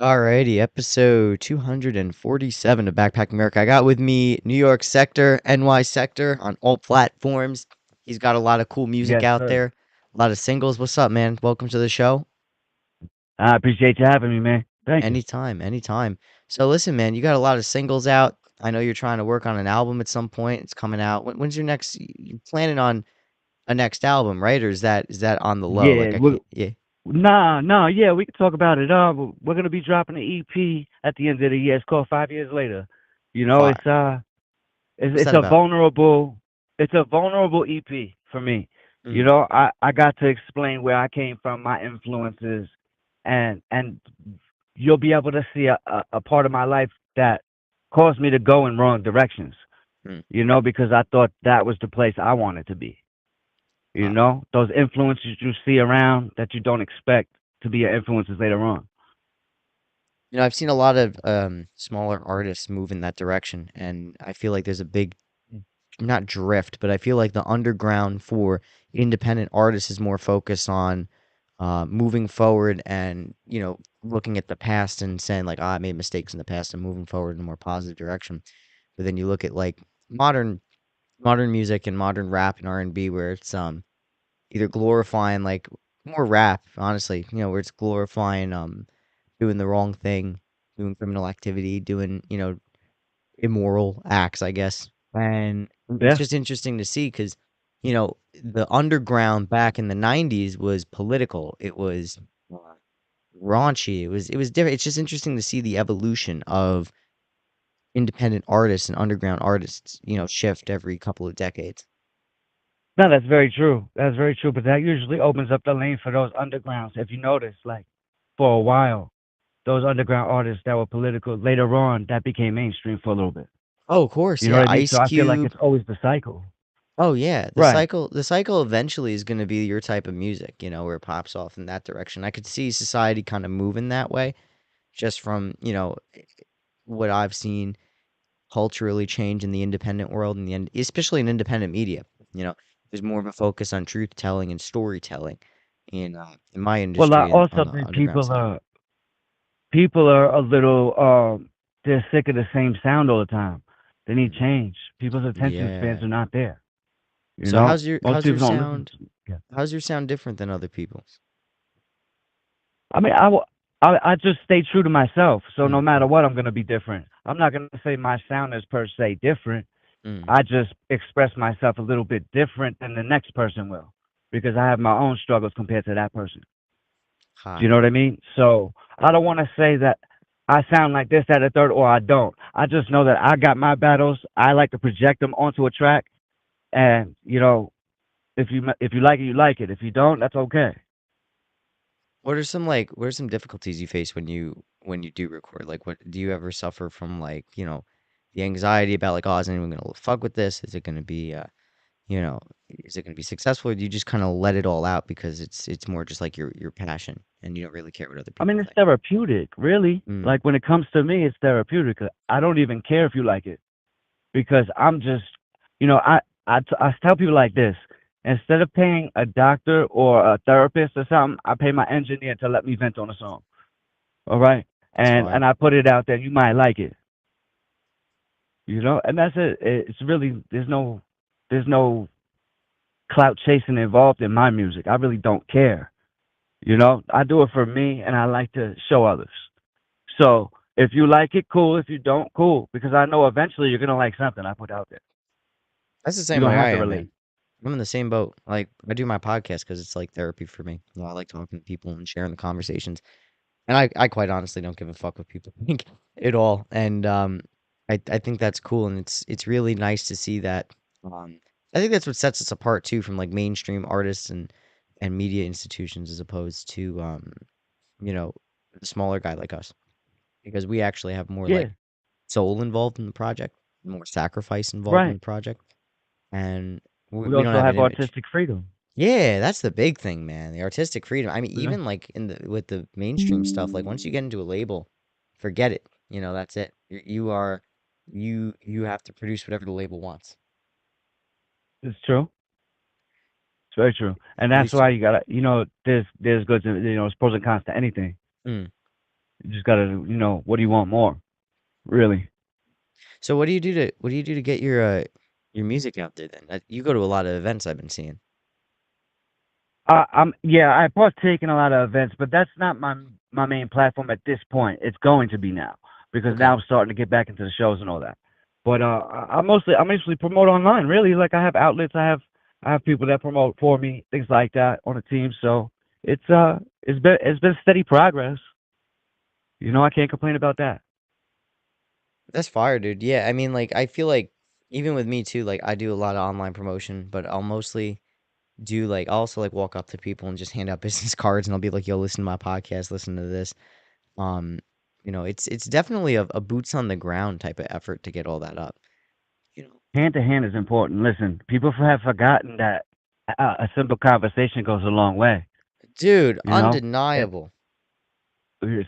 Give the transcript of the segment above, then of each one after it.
Alrighty, episode 247 of Backpack America. I got with me New York Sector, NY Sector on all platforms. He's got a lot of cool music Yes, out sir. there, a lot of singles. What's up, man? Welcome to the show. I appreciate you having me, man. Thank you. Anytime, anytime. So listen, man, you got a lot of singles out. I know you're trying to work on an album at some point. It's coming out. When's your next? You're planning on a next album, right? Or is that on the low? Yeah, Like I can't. Yeah. yeah, we can talk about it. We're gonna be dropping an EP at the end of the year. It's called 5 Years Later. You know, Fire. What's it's that a about? vulnerable EP for me. You Mm. know, I got to explain where I came from, my influences, and you'll be able to see a part of my life that caused me to go in wrong directions. Mm. You know, because I thought that was the place I wanted to be. You Wow. know, those influences you see around that you don't expect to be your influences later on. I've seen a lot of smaller artists move in that direction, and I feel like there's a big, not drift, but I feel like the underground for independent artists is more focused on moving forward and, looking at the past and saying like, I made mistakes in the past and moving forward in a more positive direction. But then you look at like modern music and modern rap and R&B where it's either glorifying like more rap, honestly, where it's glorifying doing the wrong thing, doing criminal activity, doing, immoral acts, I guess. And it's Yeah. just interesting to see because, the underground back in the 90s was political. It was uh, raunchy. It was different. It's just interesting to see the evolution of independent artists and underground artists, shift every couple of decades. No, that's very true. That's very true. But that usually opens up the lane for those undergrounds. If you notice, like for a while, those underground artists that were political, later on, that became mainstream for a little bit. Oh, of course, You know yeah. what I mean? Ice So I feel like Cube. it's always the cycle. Oh yeah, the Right. cycle the cycle eventually is going to be your type of music, where it pops off in that direction. I could see society kind of moving that way just from, what I've seen culturally change in the independent world and especially in independent media. You know, there's more of a focus on truth telling and storytelling in my Well, I industry and on also the think underground side. people are a little they're sick of the same sound all the time. They need Mm. change. People's attention spans Yeah. are not there. You So know, how's your most how's your people don't listen sound? to. Yeah. How's your sound different than other people's? I mean, I just stay true to myself. So no Mm, matter what, I'm gonna be different. I'm not gonna say my sound is per se different. mm. I just express myself a little bit different than the next person will, because I have my own struggles compared to that person. Do Hot. you know what I mean? So I don't want to say that I sound like this, that, or third, or I don't. I just know that I got my battles. I like to project them onto a track, and if you like it, you like it. If you don't, that's okay. What are some difficulties you face when you do record? Like what do you ever suffer from like, the anxiety about like, oh, is anyone gonna fuck with this? Is it gonna be you know, is it gonna be successful? Or do you just kind of let it all out because it's more just like your passion and you don't really care what other I mean, people it's think? therapeutic, really. Mm. Like when it comes to me, it's therapeutic. I don't even care if you like it because I'm just, I tell people like this. Instead of paying a doctor or a therapist or something, I pay my engineer to let me vent on a song. All right, That's and fire. I put it out there. You might like it, and that's it. It's really there's no clout chasing involved in my music. I really don't care. I do it for me, and I like to show others. So if you like it, cool. If you don't, cool. Because I know eventually you're gonna like something I put out there. That's the You're same gonna way I have to am, man. relate. I'm in the same boat. Like I do my podcast because it's like therapy for me. I like talking to people and sharing the conversations. And I quite honestly don't give a fuck what people think at all. And I think that's cool and it's really nice to see that. I think that's what sets us apart too from like mainstream artists and media institutions as opposed to you know, the smaller guy like us. Because we actually have more like Yeah, soul involved in the project, more sacrifice involved in right. the project, and We we don't also have an have image. artistic freedom. Yeah, that's the big thing, man. The artistic freedom. I mean, You know, even like in the with the mainstream stuff, like once you get into a label, forget it. That's it. You have to produce whatever the label wants. it's true. It's very true, and At that's least, why you gotta. There's goods and there's pros and cons to anything. mm, You just gotta, what do you want more? Really. So what do you do to get your music out there then? You go to a lot of events I've been seeing. Yeah, I partake in a lot of events, but that's not my main platform at this point. It's going to be now because Okay. now I'm starting to get back into the shows and all that. But I mostly promote online. Really, like I have outlets, I have people that promote for me, things like that on the team. So it's been steady progress. I can't complain about that. That's fire, dude. Yeah, I mean, like, I feel like even with me too, like, I do a lot of online promotion, but I'll mostly do like, I'll also like walk up to people and just hand out business cards, and I'll be like, "Yo, listen to my podcast, listen to this." Um, it's definitely a boots on the ground type of effort to get all that up. You know, Hand to hand is important. Listen, people have forgotten that a simple conversation goes a long way. dude, You know, undeniable.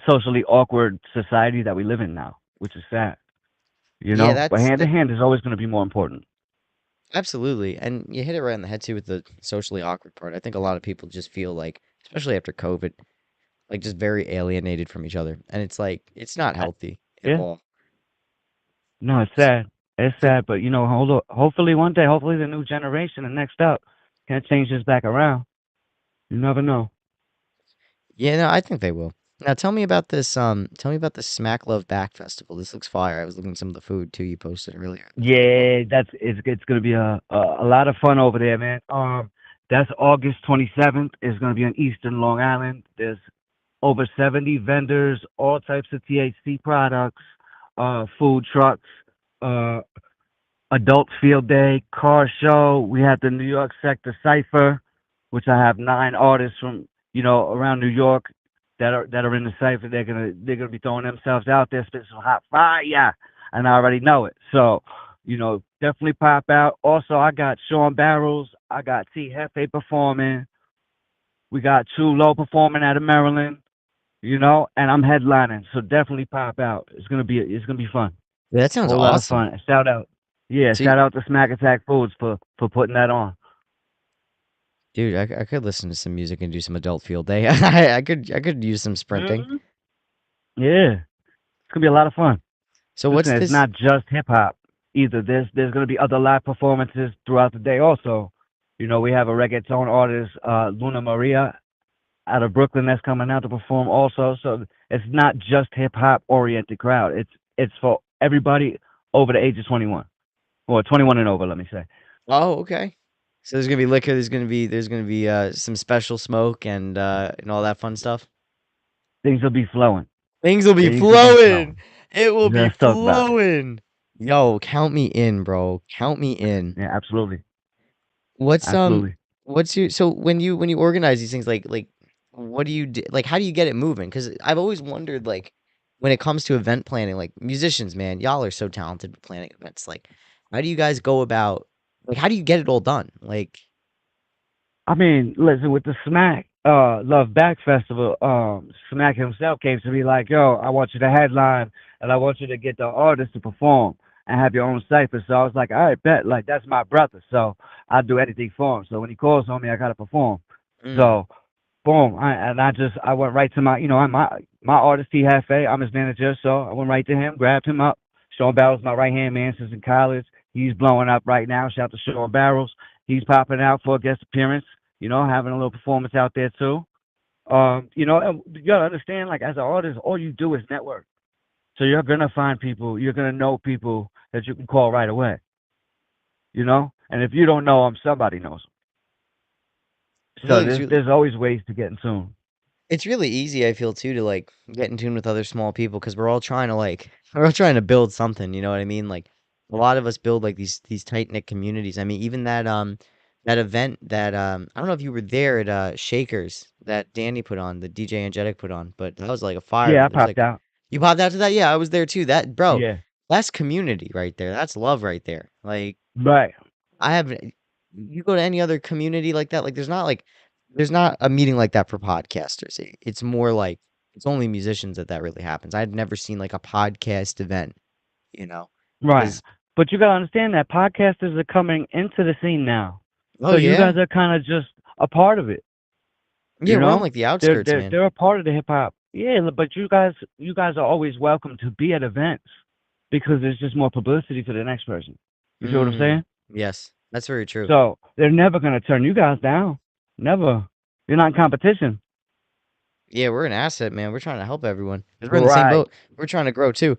socially awkward society that we live in now, which is sad. Yeah, But that's hand to that hand is always going to be more important. absolutely, and you hit it right on the head too with the socially awkward part. I think a lot of people just feel like, especially after COVID, like just very alienated from each other, and it's like it's not I, healthy at yeah, all. no, it's sad. It's So sad, but hopefully one day, hopefully the new generation, the next up, can change this back around. You never know. yeah, no, I think they will. Now tell me about the Smack Love Back Festival. This looks fire. I was looking at some of the food too you posted earlier. It looked pretty bomb. Yeah, it's going to be a lot of fun over there, man. That's August 27th. It's going to be on Eastern Long Island. There's over 70 vendors, all types of THC products, food trucks, uh, adult field day, car show. We had the New York Sector Cipher, which I have 9 artists from around New York that are in the cipher. They're gonna be throwing themselves out there, spitting some hot fire, and I already know it. So definitely pop out. Also, I got Sean Barrels, I got T Hefe performing, we got True Low performing out of Maryland. And I'm headlining, so definitely pop out. It's gonna be fun. Yeah, that sounds Whole lot of awesome. fun. Shout out, yeah, So, shout out to Smack Attack Foods for putting that on. dude, I could listen to some music and do some adult field day. I could use some sprinting. Hmm. Yeah, it's gonna be a lot of fun. So what's Listen, it's this? not just hip hop either. There's gonna be other live performances throughout the day. Also, we have a reggaeton artist, Luna Maria, out of Brooklyn, that's coming out to perform. Also, so it's not just hip hop oriented crowd. It's for everybody over the age of 21, or 21 and over. Let me say. Oh, okay. So there's gonna be liquor. There's gonna be some special smoke and all that fun stuff. Things will be flowing. Things will be Things will be flowing. flowing. It will be Let's talk about it. flowing. Yo, count me in, bro. Count me in. Yeah, absolutely. What's Absolutely. what's your so when you organize these things like what do you do, like how do you get it moving? Because I've always wondered like when it comes to event planning, like musicians, man, y'all are so talented with planning events. Like how do you guys go about like how do you get it all done? Like I mean, listen, with the Smack Love Back Festival, Smack himself came to me like, yo, I want you to headline and I want you to get the artists to perform and have your own cipher. So I was like, all right, bet, like that's my brother. So I'll do anything for him. So when he calls on me, I gotta perform. mm, So boom, I went right to my artist T Hefe. I'm his manager, so I went right to him, grabbed him up. Sean Barrels, my right hand man since in college. He's blowing up right now. Shout out to Sean Barrels. He's popping out for a guest appearance. Having a little performance out there too. And you gotta understand, like as an artist, all you do is network. So you're gonna find people, you're gonna know people that you can call right away. And if you don't know them, somebody knows them. I feel So like there's always ways to get in tune. it's really easy, I feel too, to like get in tune with other small people because we're all trying to like we're all trying to build something, you know what I mean? Like a lot of us build like these tight knit communities. I mean, even that event that I don't know if you were there at Shakers that Danny put on, the DJ Angelic put on, but that was like a fire Yeah, I event. It was popped like out. you popped out to that? Yeah, I was there too. That bro, Yeah. that's community right there. That's love right there. Like Right. I have you go to any other community like that, like there's not a meeting like that for podcasters. It's more like it's only musicians that really happens. I've never seen like a podcast event, you know, Right. because But you gotta understand that podcasters are coming into the scene now. oh So you yeah, guys are kind of just a part of it, yeah, you we're on know? like the They're outskirts, they're man. they're a part of the hip hop. Yeah, but you guys are always welcome to be at events because there's just more publicity for the next person. You see what I'm Mm, saying? yes, that's very true. So they're never gonna turn you guys down. Never. You're not in competition. Yeah, we're an asset, man. We're trying to help everyone 'cause we're in the same Right. boat. We're trying to grow too.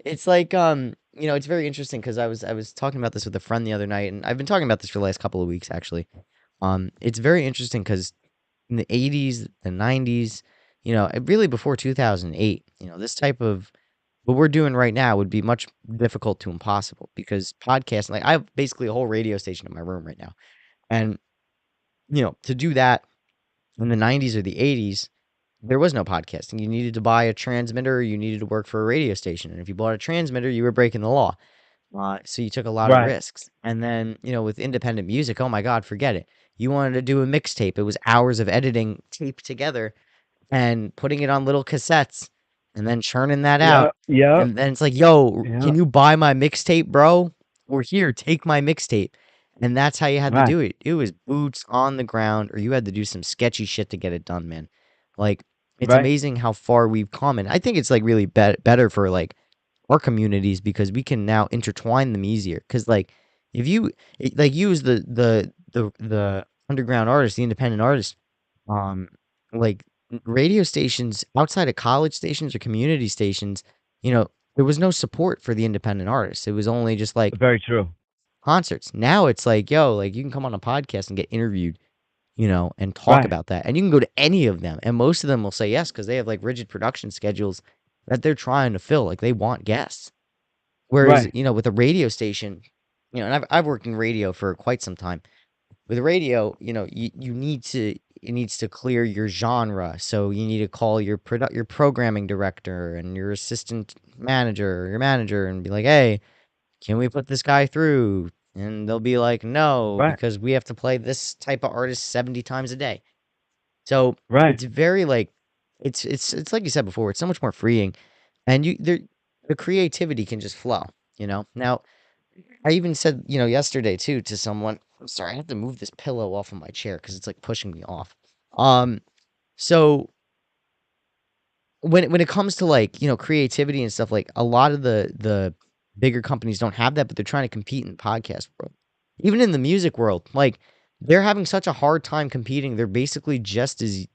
It's like, it's very interesting because I was talking about this with a friend the other night, and I've been talking about this for the last couple of weeks actually. It's very interesting because in the 80s, the 90s, really before 2008, this type of what we're doing right now would be much difficult to impossible because podcasting, like I have basically a whole radio station in my room right now. And, to do that in the 90s or the 80s, there was no podcasting. You needed to buy a transmitter or you needed to work for a radio station. And if you bought a transmitter, you were breaking the law. So you took a lot of Right. risks. And then, with independent music, oh my God, forget it. You wanted to do a mixtape. It was hours of editing taped together and putting it on little cassettes and then churning that out. Yep. Yep. And then it's like, yo, can Yep. you buy my mixtape, bro? Or here, take my mixtape. And that's how you had to Right. do it. It was boots on the ground, or you had to do some sketchy shit to get it done, man. Like, it's Right. amazing how far we've come. And I think it's like really better for like our communities because we can now intertwine them easier. Because like, if you like use the underground artist, the independent artist, um, like radio stations outside of college stations or community stations, there was no support for the independent artists. It was only just like Very true. concerts. Now it's like, yo, like you can come on a podcast and get interviewed, and talk Right. about that. And you can go to any of them. And most of them will say yes because they have like rigid production schedules that they're trying to fill. Like they want guests. Whereas, Right. with a radio station, and I've worked in radio for quite some time. With radio, you need to it needs to clear your genre. So you need to call your programming director and your assistant manager or your manager and be like, "Hey, can we put this guy through?" And they'll be like, "No, Right. because we have to play this type of artist 70 times a day." So Right. it's very like it's like you said before, it's so much more freeing and the creativity can just flow. Now, I even said, yesterday too to someone, I'm sorry, I have to move this pillow off of my chair because it's like pushing me off. Um, so when it comes to like, creativity and stuff, like a lot of the bigger companies don't have that, but they're trying to compete in the podcast world. Even in the music world, like they're having such a hard time competing. They're basically just as,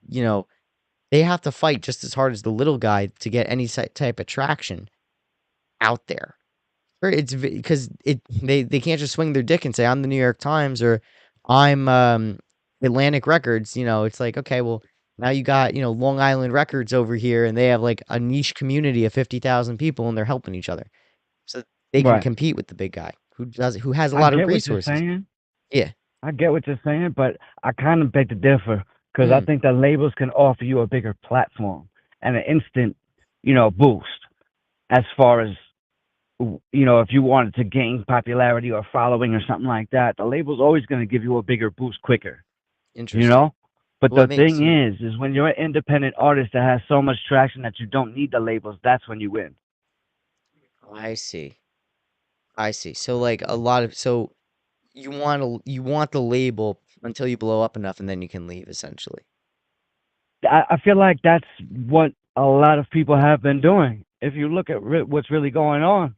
they have to fight just as hard as the little guy to get any type of traction out there. Or it's because they can't just swing their dick and say I'm the New York Times or I'm Atlantic Records. It's like okay, well now you got Long Island Records over here, and they have like a niche community of 50,000 people, and they're helping each other, so they can Right. compete with the big guy who has a I lot of get what you're resources. saying. Yeah. I get what you're saying, but I kind of beg to differ because I Mm, think that labels can offer you a bigger platform and an instant, boost as far as if you wanted to gain popularity or following or something like that. The label's always going to give you a bigger boost quicker, you interesting. know. But What the makes thing you? is when you're an independent artist that has so much traction that you don't need the labels, that's when you win. I see. I see. So like a lot of so you want the label until you blow up enough, and then you can leave essentially. I feel like that's what a lot of people have been doing. If you look at what's really going on,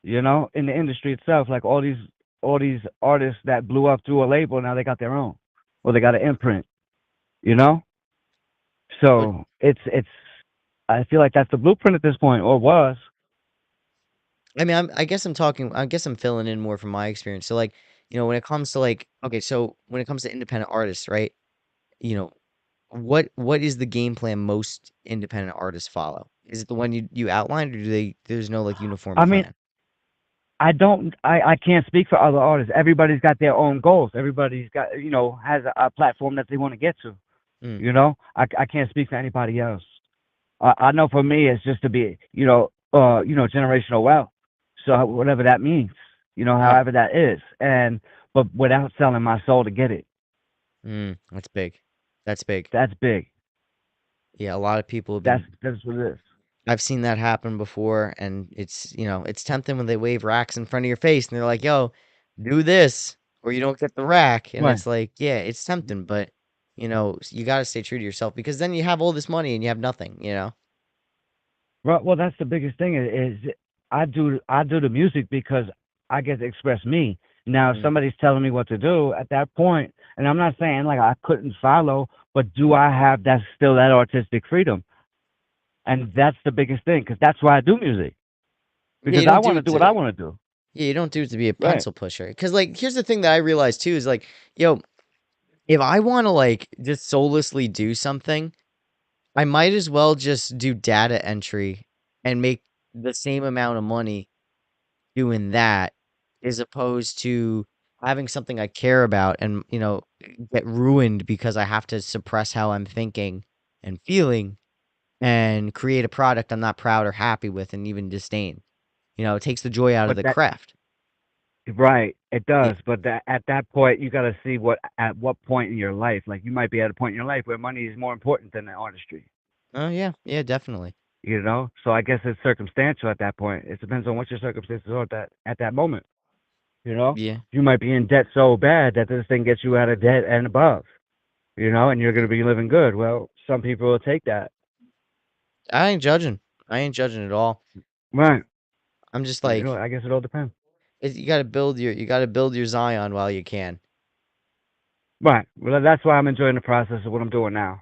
in the industry itself. Like all these artists that blew up through a label, now they got their own, or they got an imprint. You know, But so it's. I feel like that's the blueprint at this point, or was. I mean, I guess I'm talking. I guess I'm filling in more from my experience. So, like, when it comes to like, okay, so when it comes to independent artists, right? You know, what is the game plan most independent artists follow? Is it the one you outlined, or there's no like uniform I mean, plan? I don't. I can't speak for other artists. Everybody's got their own goals. Everybody's got has a platform that they want to get to. Mm, I can't speak for anybody else. I know for me, it's just to be generational wealth. So whatever that means, yeah. however that is, and but without selling my soul to get it, That's big. That's big. that's big. Yeah, a lot of people have That's been. that's what it is. I've seen that happen before, and it's tempting when they wave racks in front of your face, and they're like, "Yo, do this, or you don't get the rack." And Right. it's like, yeah, it's tempting, but. You got to stay true to yourself because then you have all this money and you have nothing. Right. Well, that's the biggest thing is I do the music because I get to express me. Now, if Mm. somebody's telling me what to do at that point, and I'm not saying like I couldn't follow, but do I have that still that artistic freedom? And that's the biggest thing because that's why I do music Yeah, because you I don't do want to it do what to I want to do. yeah, you don't do it to be a Right. pencil pusher. Because like here's the thing that I realized too is like, yo, if I want to like just soullessly do something, I might as well just do data entry and make the same amount of money doing that as opposed to having something I care about and, get ruined because I have to suppress how I'm thinking and feeling and create a product I'm not proud or happy with and even disdain. It takes the joy out of But the that craft. right, it Yeah. does. But at that point, you got to see what at what point in your life. Like you might be at a point in your life where money is more important than the artistry. Oh yeah, yeah, definitely. You know, so I guess it's circumstantial at that point. It depends on what your circumstances are at that moment. You know, Yeah. you might be in debt so bad that this thing gets you out of debt and above. You know, and you're going to be living good. Well, some people will take that. I ain't judging. I ain't judging at all. Right. I'm just You know, like, I guess it all depends. you got to build your Zion while you can. Right. Well, that's why I'm enjoying the process of what I'm doing now.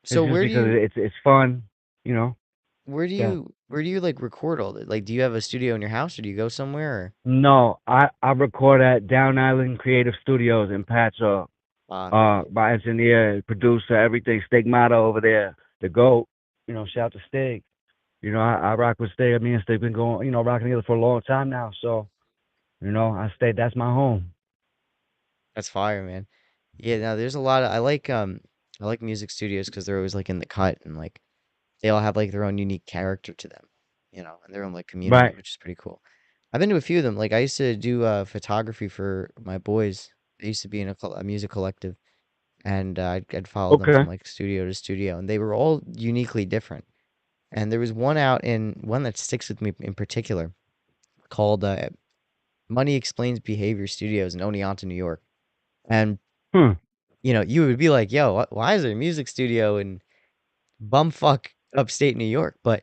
It's So just where do because you it's fun. You know. where do Yeah. you where do you like record all this? Like, do you have a studio in your house or do you go somewhere? No, I record at Down Island Creative Studios in Patchogue. Okay. My engineer, producer, everything, Stigmata over there, the GOAT. You know, shout to Stig. You know, I rock with Stig. Me and Stig been going, rocking together for a long time now. So, I stay. That's my home. That's fire, man. Yeah, no, there's a lot of I like music studios because they're always like in the cut and like they all have like their own unique character to them, and their own like community, Right. which is pretty cool. I've been to a few of them. Like I used to do photography for my boys. They used to be in a music collective, and I'd follow them from Okay. like studio to studio, and they were all uniquely different. And there was one that sticks with me in particular called Money Explains Behavior Studios in Oneonta, New York. And Hmm. you would be like, "Yo, why is there a music studio in bumfuck upstate New York?" But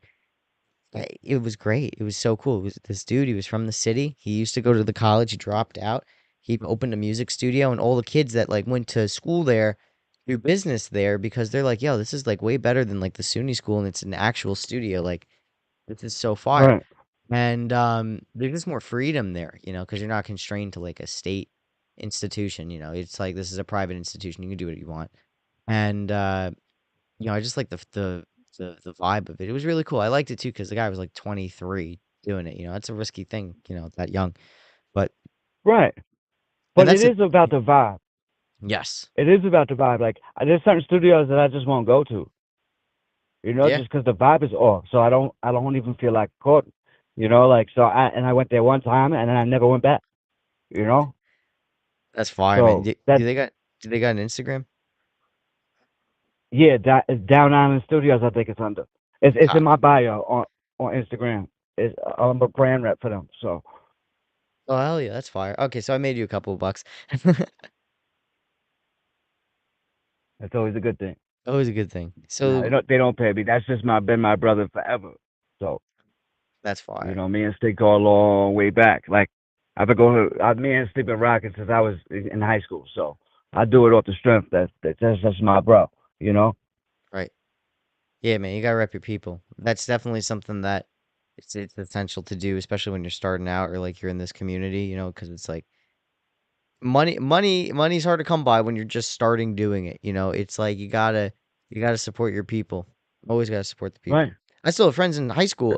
it was great. It was so cool. It was this dude. He was from the city. He used to go to the college. He dropped out. He opened a music studio, and all the kids that like went to school there do business there because they're like, "Yo, this is like way better than like the SUNY school, and it's an actual studio. Like this is so fire." Right. And there's just more freedom there, because you're not constrained to like a state institution. It's like this is a private institution. You can do what you want. And I just like the vibe of it. It was really cool. I liked it too because the guy was like 23 doing it. That's a risky thing, that young. But Right. and But it that's it. is about the vibe. Yes. It is about the vibe. Like there's certain studios that I just won't go to. Yeah, Just because the vibe is off. So I don't even feel like recording. Like so I went there one time and then I never went back. You know. that's fire, man. So Do, that do they got do they got an Instagram? yeah, it's Down Island Studios. I think it's under. It's in Ah, my bio on Instagram. I'm a brand rep for them. So oh hell yeah, that's fire. Okay, so I made you a couple of bucks. that's always a good thing. Always a good thing. Now So they don't pay me. That's just my brother forever. So that's fire. me and Stick go a long way back. Like I've been going. Me and Stick been rocking since I was in high school. So I do it off the strength. That's my bro. You know. Right. Yeah, man, you gotta rep your people. That's definitely something that it's essential to do, especially when you're starting out or like you're in this community, because it's like money's hard to come by when you're just starting doing it. It's like you gotta support your people. Always gotta support the Right. people. I still have friends in high school,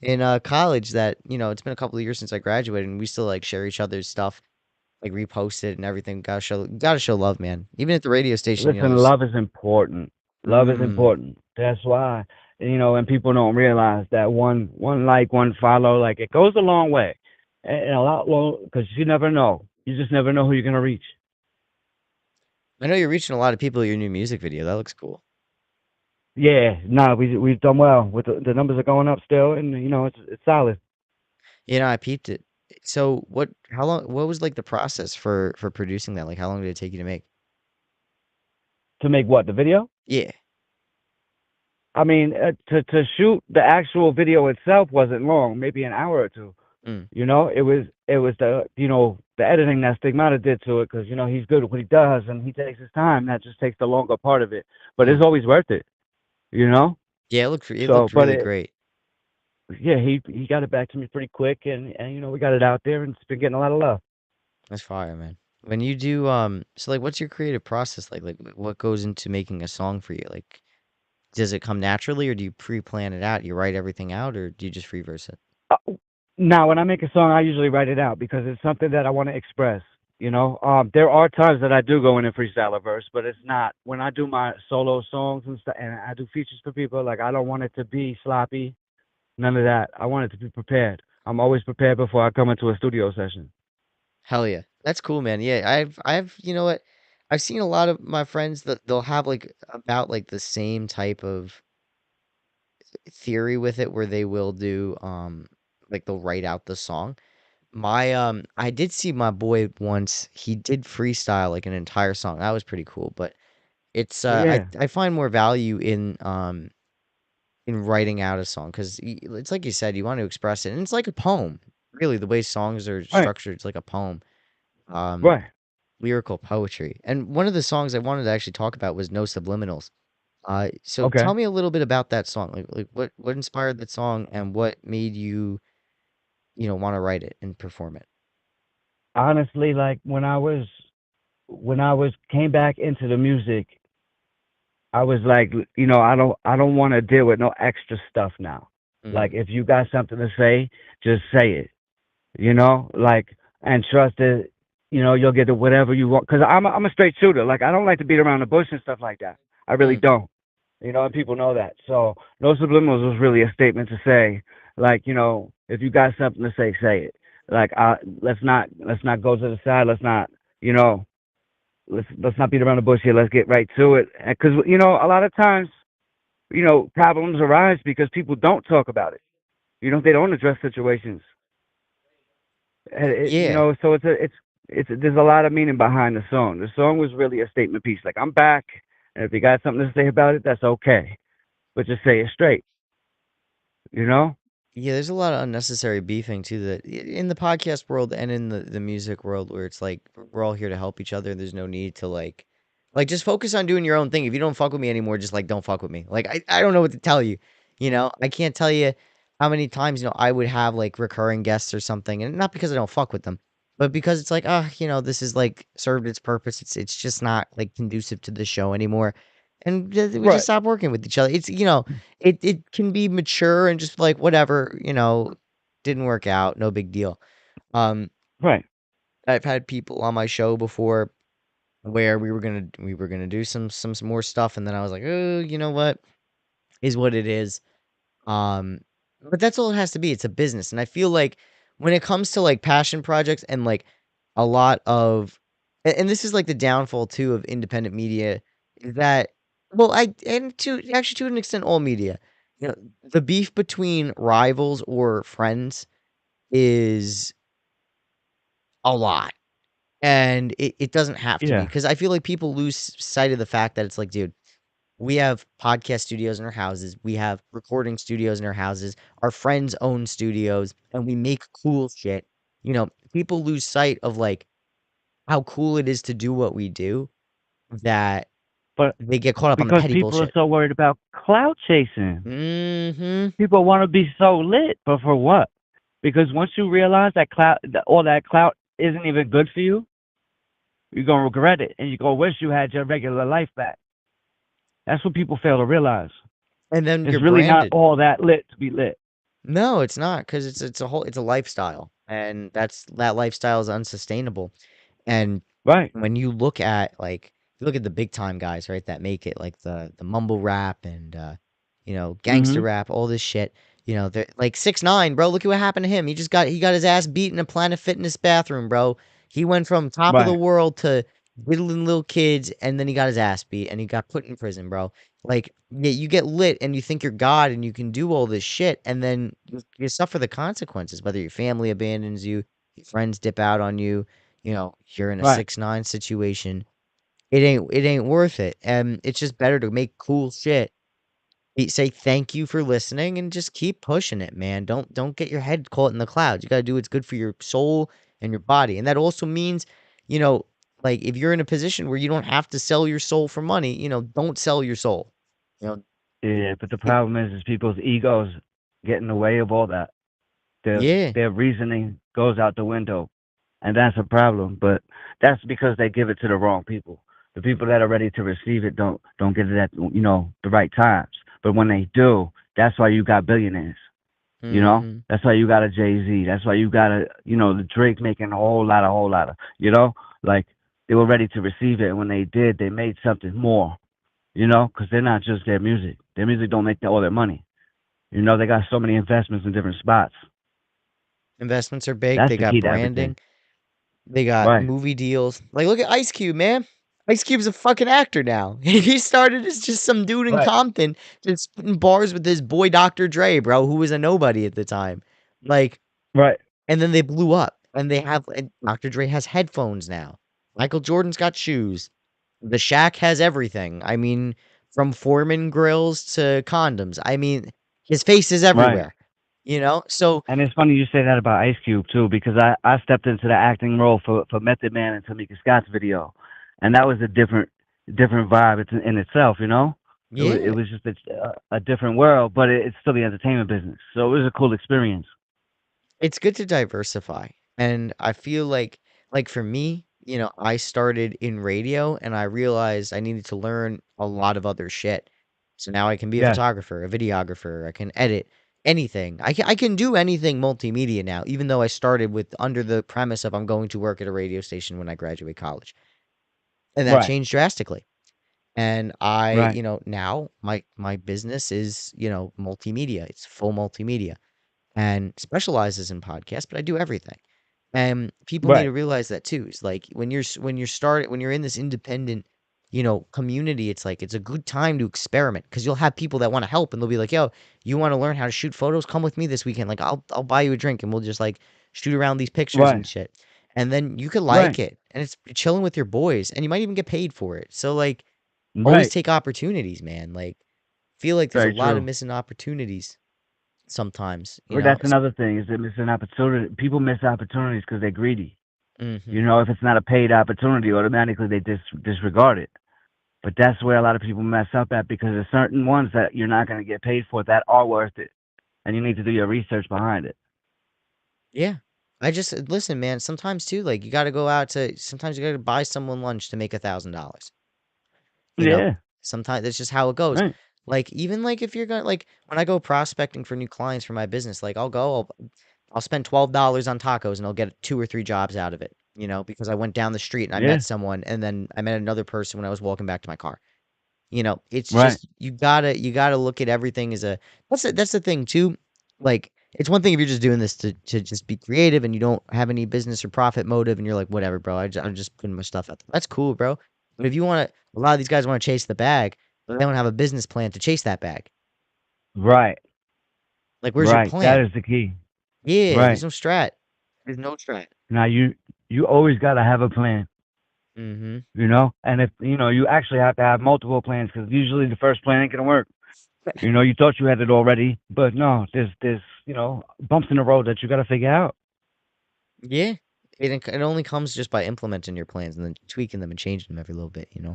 in college that, it's been a couple of years since I graduated and we still like share each other's stuff, like repost it and everything. Gotta show love, man. Even at the radio station, Listen, there's love is important. Love is mm, important. That's why, and people don't realize that one like, one follow, like it goes a long way, and a lot long because you never know. You just never know who you're gonna reach. I know you're reaching a lot of people with your new music video. That looks cool. Yeah, no, we've done well. With the numbers are going up still, and it's solid. I peeped it. So how long what was like the process for producing that? Like how long did it take you to make? To make what, the video? Yeah. I mean, to shoot the actual video itself wasn't long, maybe an hour or two. Mm, You know, it was the the editing that Stigmata did to it, because he's good at what he does and he takes his time. That just takes the longer part of it, but mm. it's always worth it. You know. Yeah, it So, looked but really it great. yeah, he got it back to me pretty quick, and we got it out there, and it's been getting a lot of love. That's fire, man. When you do so like what's your creative process like? Like what goes into making a song for you? Like does it come naturally or do you pre-plan it out? You write everything out or do you just free verse it? Uh, Now, when I make a song, I usually write it out because it's something that I want to express. There are times that I do go in and freestyle a verse, but it's not when I do my solo songs and stuff, and I do features for people. Like, I don't want it to be sloppy, none of that. I want it to be prepared. I'm always prepared before I come into a studio session. Hell yeah. That's cool, man. Yeah, I've you know what? I've seen a lot of my friends that they'll have like about like the same type of theory with it where they will do like they'll write out the song. I did see my boy once. He did freestyle like an entire song. That was pretty cool, but it's Yeah, I find more value in writing out a song because it's like you said, you want to express it, and it's like a poem. Really, the way songs are right, structured, it's like a poem. Um, right. lyrical poetry. And one of the songs I wanted to actually talk about was No Subliminals. So Okay. tell me a little bit about that song. Like what inspired that song and what made you, want to write it and perform it? Honestly, like when I was came back into the music, I was like, I don't want to deal with no extra stuff now. Mm, Like, if you got something to say, just say it. Like, and trust that, you'll get to whatever you want. Cause I'm a straight shooter. Like, I don't like to beat around the bush and stuff like that. I really mm. don't. And people know that. So no subliminals was really a statement to say, like, if you got something to say it. Like, let's not go to the side. You know, let's not beat around the bush here. Let's get right to it. Because a lot of times, problems arise because people don't talk about it. They don't address situations. Yeah. So there's a lot of meaning behind the song. The song was really a statement piece. Like, I'm back, and if you got something to say about it, that's okay. But just say it straight. You know? Yeah, there's a lot of unnecessary beefing too that in the podcast world and in the music world where it's like we're all here to help each other. There's no need to like just focus on doing your own thing. If you don't fuck with me anymore, just like don't fuck with me. Like I don't know what to tell you. I can't tell you how many times, I would have like recurring guests or something, and not because I don't fuck with them, but because it's like, this is like served its purpose. It's just not like conducive to the show anymore. And we just Right. stop working with each other. It can be mature and just like whatever, didn't work out, no big deal. Um, Right. I've had people on my show before where we were gonna do some more stuff, and then I was like, oh, you know what, is what it is. Um, but that's all it has to be. It's a business, and I feel like when it comes to like passion projects and like a lot of, and this is like the downfall too of independent media, is that well, I and to actually to an extent all media, you know, the beef between rivals or friends is a lot. And it doesn't have to be Yeah. because I feel like people lose sight of the fact that it's like, dude, we have podcast studios in our houses. We have recording studios in our houses. Our friends own studios and we make cool shit. People lose sight of like how cool it is to do what we do that But they get caught up on the because petty people are bullshit. so worried about clout chasing, Mhm. people want to be so lit, but for what? Because once you realize that all that clout isn't even good for you, you're gonna regret it, and you're gonna wish you had your regular life back. That's what people fail to realize. And then It's you're really not branded. all that lit to be lit. No, it's not because it's a lifestyle and that lifestyle is unsustainable. And Right. when you look at like you look at the big time guys, right, that make it like the mumble rap and gangster Mm-hmm. rap, all this shit. They're like 6ix9ine, bro. Look at what happened to him. He got his ass beat in a Planet Fitness bathroom, bro. He went from top of the Right. world to diddling little kids, and then he got his ass beat and he got put in prison, bro. Like, yeah, you get lit and you think you're God and you can do all this shit, and then you suffer the consequences, whether your family abandons you, your friends dip out on you, you're in a Right. 6ix9ine situation. it ain't worth it. And it's just better to make cool shit. Say thank you for listening and just keep pushing it, man. Don't get your head caught in the clouds. You gotta do what's good for your soul and your body. And that also means, you know, like if you're in a position where you don't have to sell your soul for money, don't sell your soul. You know, Yeah, but the it, problem is people's egos get in the way of all that. yeah. Their reasoning goes out the window, and that's a problem. But that's because they give it to the wrong people. The people that are ready to receive it don't get it at the right times. But when they do, that's why you got billionaires. Hmm. That's why you got a Jay Z. That's why you got the Drake making a whole lot of like they were ready to receive it, and when they did, they made something more. Because they're not just their music. Their music don't make all their money. They got so many investments in different spots. Investments are big. That's They the got key to everything. branding. They got Right. movie deals. Like, look at Ice Cube, man. Ice Cube's a fucking actor now. He started as just some dude in Right. Compton, just spitting bars with his boy Dr. Dre, bro, who was a nobody at the time. Like, Right. and then they blew up, and and Dr. Dre has headphones now. Michael Jordan's got shoes. The Shack has everything. I mean, from Foreman grills to condoms. I mean, his face is Right. everywhere. So And it's funny you say that about Ice Cube too, because I stepped into the acting role for Method Man and Tamika Scott's video, and that was a different vibe in itself. It yeah. was just a different world, but it's still the entertainment business, so it was a cool experience. It's good to diversify. And I feel like for me, I started in radio and I realized I needed to learn a lot of other shit. So now I can be a Yes. photographer, a videographer, I can edit anything. I can do anything multimedia now, even though I started with under the premise of I'm going to work at a radio station when I graduate college. And that Right. changed drastically. And Right. now my business is, multimedia. It's full multimedia and specializes in podcasts, but I do everything. And people need to Right. realize that too. It's like when you're in this independent, community, it's like it's a good time to experiment because you'll have people that want to help and they'll be like, "Yo, you want to learn how to shoot photos? Come with me this weekend. Like I'll buy you a drink and we'll just like shoot around these pictures Right. and shit." And then you could like Right. it and it's chilling with your boys and you might even get paid for it. So like always Right. take opportunities, man. Like feel like there's a Very lot of true. missing opportunities sometimes, But that's another thing is they miss an opportunity. People miss opportunities because they're greedy. Mhm. If it's not a paid opportunity, automatically they disregard it. But that's where a lot of people mess up at because there's certain ones that you're not going to get paid for that are worth it, and you need to do your research behind it. Yeah. I just listen, man, sometimes too, like you gotta go out to sometimes you gotta buy someone lunch to make $1,000. You know? Yeah. Sometimes that's just how it goes. Right. Like even like if you're gonna like when I go prospecting for new clients for my business, like I'll spend $12 on tacos and I'll get 2 or 3 jobs out of it, because I went down the street and I met Yeah. someone and then I met another person when I was walking back to my car. It's Right. just you gotta look at everything as a that's the thing too. Like it's one thing if you're just doing this to just be creative and you don't have any business or profit motive and you're like, whatever, bro. I'm just putting my stuff out there. That's cool, bro. But if you want to, a lot of these guys want to chase the bag, but they don't have a business plan to chase that bag. Right. Like, where's your Right. That plan? is the key. Yeah, there's Right. no strat. There's no strat. Now you always got to have a plan. Mm-hmm. And if you actually have to have multiple plans because usually the first plan ain't gonna work. You thought you had it already, but no, there's bumps in the road that you got to figure out. Yeah. It only comes just by implementing your plans and then tweaking them and changing them every little bit. Yeah,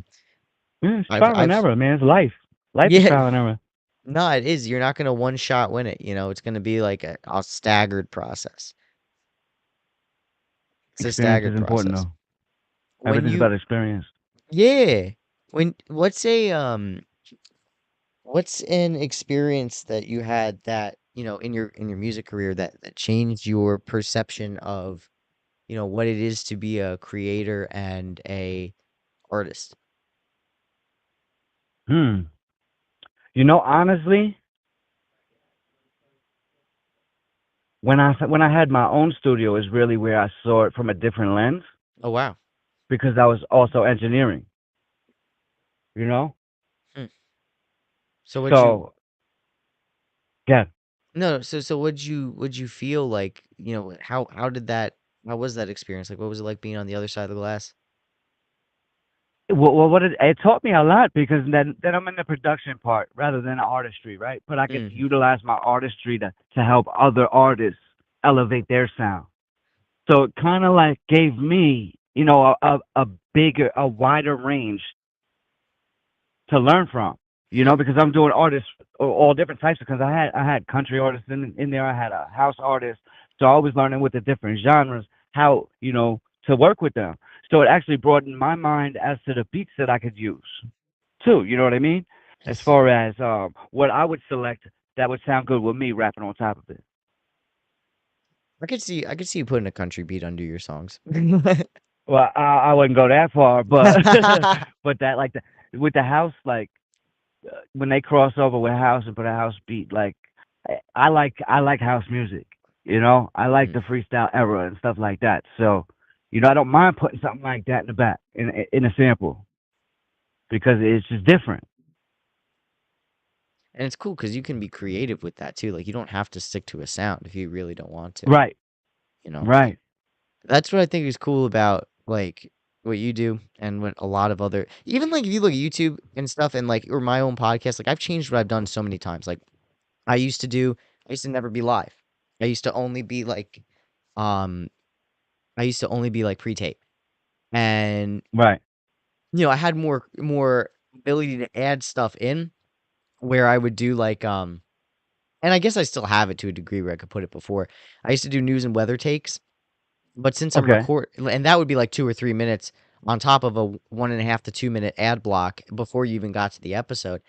it's I've trial and I've error, man. It's life. Life is yeah. trial and error. No, it is. You're not gonna one shot win it. It's gonna be like a staggered process. It's a Experience is staggered important process. though. When Everything's you, about experience. yeah, what's an experience that you had that, in your music career that changed your perception of, what it is to be a creator and a artist? Hmm. Honestly, when I had my own studio is really where I saw it from a different lens Oh wow. because I was also engineering. You know. Hmm. So would you So yeah. no, so would you feel like, how was that experience? Like what was it like being on the other side of the glass? What it taught me a lot because then I'm in the production part rather than the artistry, right? But I could Mm. utilize my artistry to help other artists elevate their sound. So it kind of like gave me, a bigger, a wider range to learn from. Because I'm doing artists all different types. Because I had country artists in there. I had a house artist. So I was learning with the different genres how to work with them. So it actually broadened my mind as to the beats that I could use too. You know what I mean? I As see. far as what I would select that would sound good with me rapping on top of it. I could see you putting a country beat under your songs. Well, I wouldn't go that far, but but that like with the house, like when they cross over with house and put a house beat, like I like house music. I like Mm. the freestyle era and stuff like that. So, I don't mind putting something like that in the back in a sample because it's just different. And it's cool because you can be creative with that too. Like you don't have to stick to a sound if you really don't want to. Right, You know, right, that's what I think is cool about like what you do and what a lot of other even like if you look at YouTube and stuff and like or my own podcast, like I've changed what I've done so many times. Like I used to do, I used to never be live. I used to only be like, um, I used to only be like pre-tape, and right, I had more ability to add stuff in where I would do like and I guess I still have it to a degree where I could put it before. I used to do news and weather takes, but since I'm okay, and that would be like 2 or 3 minutes on top of a 1.5 to 2 minute ad block before you even got to the episode.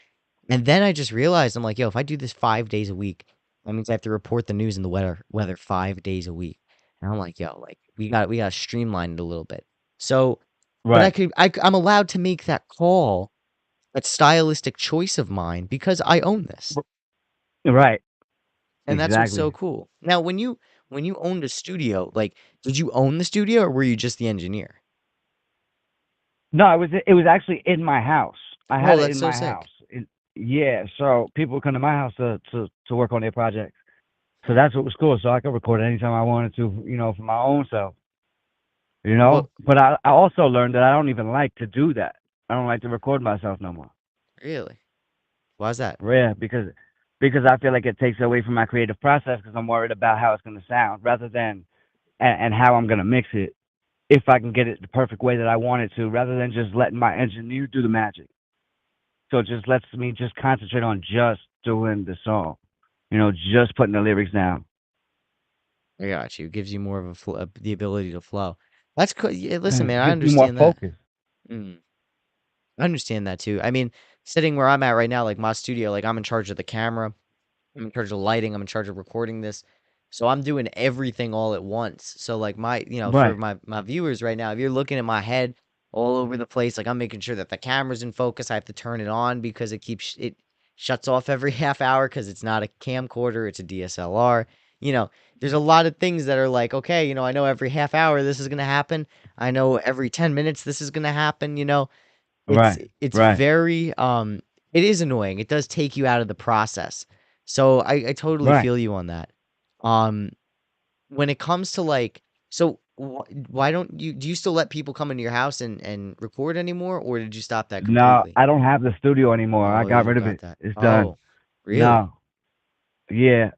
And then I just realized I'm like, yo, if I do this 5 days a week, that means I have to report the news and the weather 5 days a week. And I'm like, yo, like we got to streamline it a little bit. So, but right, I'm allowed to make that call, that stylistic choice of mine because I own this. right, And that's what's so exactly. cool. Now, when you owned a studio, like did you own the studio or were you just the engineer? No, it was actually in my house. I Oh, had it that's in so my sick. house. Yeah, so people would come to my house to work on their projects. So that's what was cool. So I could record anytime I wanted to, for my own self. Well, But I also learned that I don't even like to do that. I don't like to record myself no more. really? Why's that? Yeah, because I feel like it takes away from my creative process because I'm worried about how it's going to sound rather than and how I'm going to mix it if I can get it the perfect way that I want it to, rather than just letting my engineer do the magic. So it just lets me just concentrate on just doing the song, just putting the lyrics down. I got you. It gives you more of the ability to flow. That's cool. Yeah, listen, Yeah, man, it I gives me more understand that. focus. Mm, I understand that too. I mean, sitting where I'm at right now, like my studio, like I'm in charge of the camera, I'm in charge of lighting, I'm in charge of recording this. So I'm doing everything all at once. So like for Right, my viewers right now, if you're looking at my head all over the place, like I'm making sure that the camera's in focus. I have to turn it on because it shuts off every half hour because it's not a camcorder, it's a DSLR. You know, there's a lot of things that are like, okay, I know every half hour this is gonna happen. I know every 10 minutes this is gonna happen. It's right, it's right, very it is annoying. It does take you out of the process. So I totally right. feel you on that. Um when it comes to like so why don't you do you still let people come into your house and record anymore or did you stop that No, completely? I don't have the studio anymore. I Oh, you got don't rid of got it. that. It's done. Oh, really? No, yeah.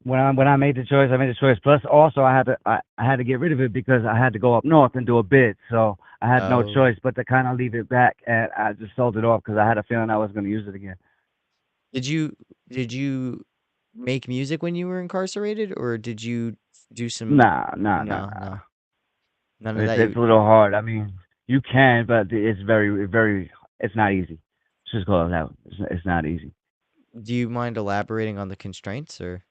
When I made the choice, I made the choice. Plus, also, I had to get rid of it because I had to go up north and do a bid. So I had no Oh. choice but to kind of leave it back, and I just sold it off because I had a feeling I was going to use it again. Did you make music when you were incarcerated or did you do some Nah, nah, nah, no, nah. no. None of It's that. it's a little hard. I mean, you can, but it's very, very. It's not easy. Let's just call it out. It's not easy. Do you mind elaborating on the constraints or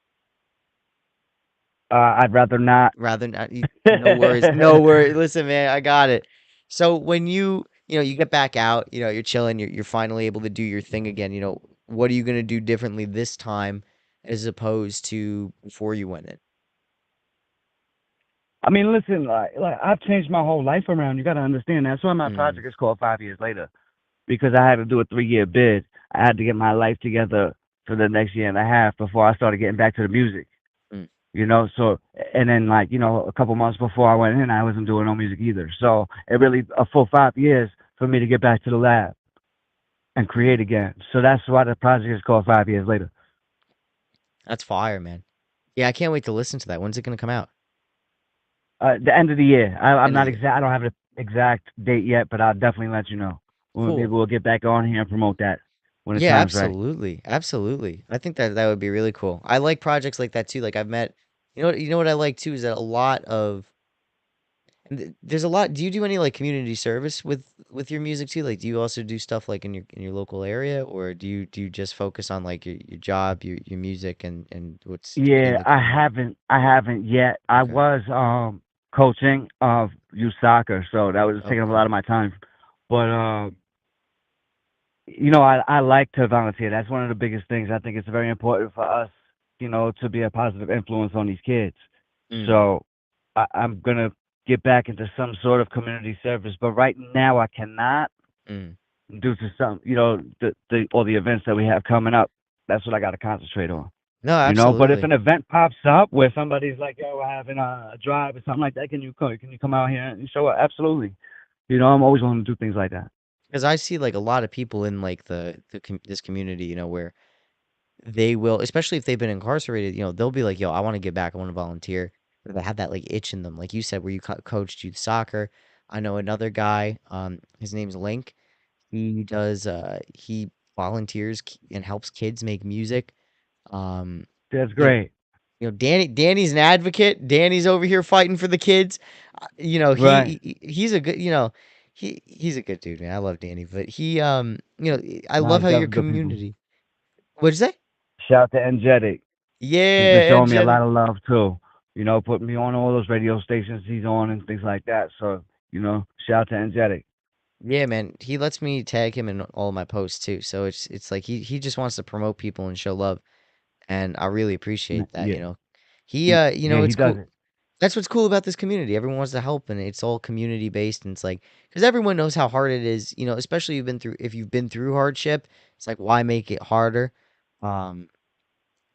I'd rather not. rather not? No worries. No worries. Listen, man, I got it. So when you get back out, you're chilling, you're finally able to do your thing again, what are you gonna do differently this time as opposed to before you went in? I mean, listen, like I've changed my whole life around. You got to understand. That's why my Mm, project is called 5 Years Later because I had to do a 3 year bid. I had to get my life together for the next year and a half before I started getting back to the music. mm, So and then like a couple months before I went in, I wasn't doing no music either. So it really a full 5 years for me to get back to the lab and create again. So that's why the project is called 5 Years Later. That's fire, man. Yeah, I can't wait to listen to that. When's it gonna come out? The end of the year. I'm End of not the year. exact. I don't have an exact date yet, but I'll definitely let you know. Maybe Cool. we'll get back on here and promote that when the Yeah, time's right. absolutely. Absolutely. I think that that would be really cool. I like projects like that too. Like I've met, you know what I like too is that a lot of and there's a lot. Do you do any like community service with your music too? Like do you also do stuff like in your local area or do you just focus on like your job, your music and what's in Yeah, the I community? haven't. I haven't yet. I Okay. was coaching of youth soccer, so that was Oh, taking up a lot cool. of my time. But I like to volunteer. That's one of the biggest things. I think it's very important for us, to be a positive influence on these kids. Mm, So I'm gonna get back into some sort of community service, but right now I cannot mm. due to some, the all the events that we have coming up. That's what I got to concentrate on. No, But if absolutely. an event pops up where somebody's like, "Yo, we're having a drive or something like that, can you come? Can you come out here and show up?" Absolutely. I'm always willing to do things like that. Because I see like a lot of people in like this community, where they will, especially if they've been incarcerated, they'll be like, yo, I want to get back. I want to volunteer. Or they have that like itch in them. Like you said, where you coached youth soccer. I know another guy, his name's Link. He volunteers and helps kids make music. Um, That's you know, great. Danny's an advocate. Danny's over here fighting for the kids. Right. He's a good, he's a good dude, man. I love Danny, but I No, love he's how your definitely good people. community. What'd you say? Shout out to Energetic. He's been Yeah, showing me a lot energetic. of love too. Putting me on all those radio stations he's on and things like that. So, shout out to Energetic. Yeah, man. He lets me tag him in all my posts too. So it's like he just wants to promote people and show love, and I really appreciate that, Yeah. Yeah, he It's does cool. it. That's what's cool about this community. Everyone wants to help, and it's all community based. And it's like because everyone knows how hard it is, especially if you've been through hardship. It's like why make it harder? Um,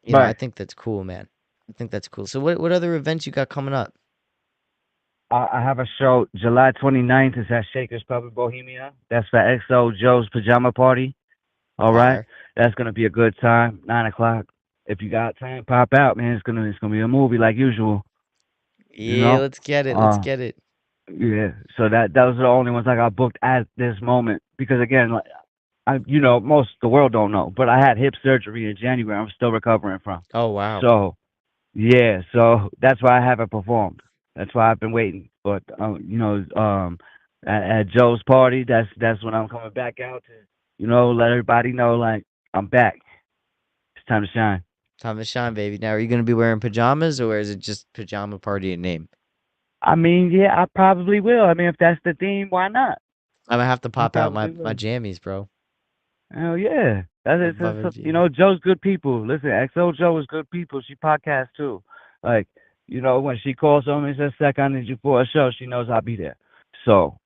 I Right. think that's cool, man. I think that's cool. So what other events you got coming up? I have a show July 29th. It's at Shakers Pub in Bohemia. That's for XO Joe's Pajama Party. All right. Fire. That's gonna be a good time. 9 o'clock. If you got time, pop out, man. It's gonna be a movie like usual. You Yeah, know. let's get it. Let's Uh, get it. yeah. So those are the only ones I got booked at this moment because again, like most the world don't know, but I had hip surgery in January. I'm still recovering from. Oh wow. So yeah, so that's why I haven't performed. That's why I've been waiting. But at Joe's party, that's when I'm coming back out to, let everybody know like I'm back. It's time to shine. Time to shine, baby. Now, are you gonna be wearing pajamas or is it just pajama party in name? I mean, yeah, I probably will. I mean, if that's the theme, why not? I'm gonna have to I pop out probably my will. jammies, bro. Hell yeah. That's My it. Bubba jammies. Joe's good people. Listen, XO Joe is good people. She podcasts too. Like, when she calls on me and says, "Sec, I need you for a show," she knows I'll be there. So,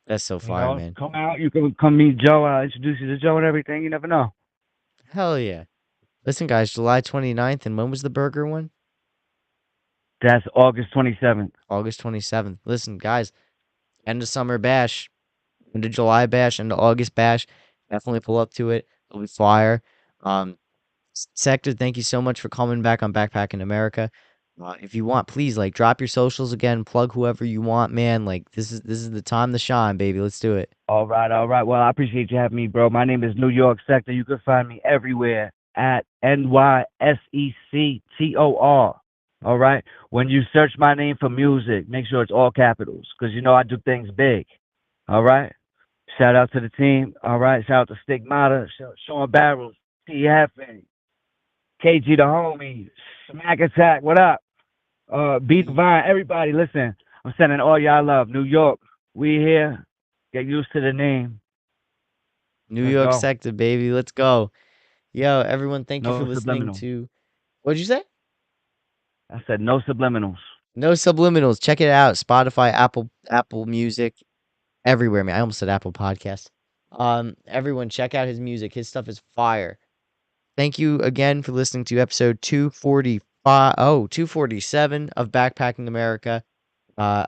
That's so fire, man. come out. You can come meet Joe. I'll introduce you to Joe and everything. You never know. Hell yeah. Listen, guys, July 29th, and when was the burger one? That's August 27th. August 27th. Listen, guys, end of summer bash, end of July bash, end of August bash. Definitely pull up to it. It'll be fire. Um, Sector, thank you so much for coming back on Backpacking America. If you want, please like drop your socials again, plug whoever you want, man. Like this is the time to shine, baby. Let's do it. All right, all right. Well, I appreciate you having me, bro. My name is New York Sector. You can find me everywhere at NYSECTOR. All right. When you search my name for music, make sure it's all capitals because I do things big. All right. Shout out to the team. All right. Shout out to Stigmata, Sean Barrels, T. Heffin, KG the homie, Smack Attack. What up? Beat Ye- Vine. Everybody, listen. I'm sending all y'all love. New York, we here. Get used to the name. New Let's York go. sector, baby. Let's go. Yo, everyone, thank you for No listening subliminals. to what'd you say? I said no subliminals. No subliminals. Check it out. Spotify, Apple Music, everywhere, man. I almost said Apple Podcasts. Everyone, check out his music. His stuff is fire. Thank you again for listening to episode 247 of Backpacking America. I